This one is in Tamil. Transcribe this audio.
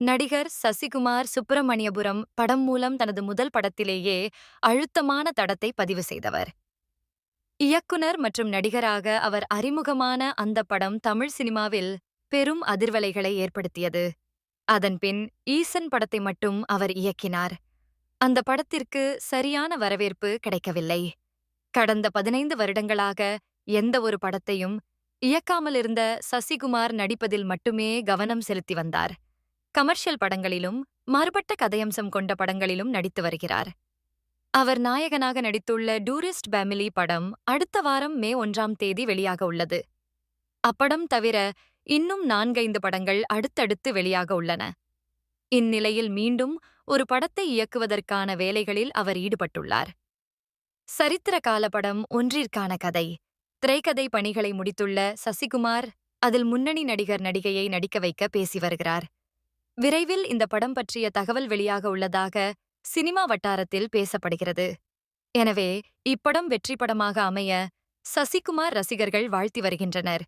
நடிகர் சசிகுமார் சுப்பிரமணியபுரம் படம் மூலம் தனது முதல் படத்திலேயே அழுத்தமான தடத்தை பதிவு செய்தவர். இயக்குனர் மற்றும் நடிகராக அவர் அறிமுகமான அந்த படம் தமிழ் சினிமாவில் பெரும் அதிர்வலைகளை ஏற்படுத்தியது. அதன்பின் ஈசன் படத்தை மட்டும் அவர் இயக்கினார். அந்த படத்திற்கு சரியான வரவேற்பு கிடைக்கவில்லை. கடந்த 15 வருடங்களாக எந்த ஒரு படத்தையும் இயக்காமல் இருந்த சசிகுமார் நடிப்பதில் மட்டுமே கவனம் செலுத்தி வந்தார். கமர்ஷியல் படங்களிலும் மாறுபட்ட கதையம்சம் கொண்ட படங்களிலும் நடித்து வருகிறார். அவர் நாயகனாக நடித்துள்ள டூரிஸ்ட் ஃபேமிலி படம் அடுத்த வாரம் மே 1ஆம் தேதி வெளியாக உள்ளது. அப்படம் தவிர இன்னும் 4-5 படங்கள் அடுத்தடுத்து வெளியாக உள்ளன. இந்நிலையில் மீண்டும் ஒரு படத்தை இயக்குவதற்கான வேலைகளில் அவர் ஈடுபட்டுள்ளார். சரித்திர கால படம் ஒன்றிற்கான கதை, திரைக்கதை பணிகளை முடித்துள்ள சசிகுமார் அதில் முன்னணி நடிகர் நடிகையை நடிக்க வைக்க பேசி வருகிறார். விரைவில் இந்த படம் பற்றிய தகவல் வெளியாக உள்ளதாக சினிமா வட்டாரத்தில் பேசப்படுகிறது. எனவே இப்படம் வெற்றி படமாக அமைய சசிகுமார் ரசிகர்கள் வாழ்த்தி வருகின்றனர்.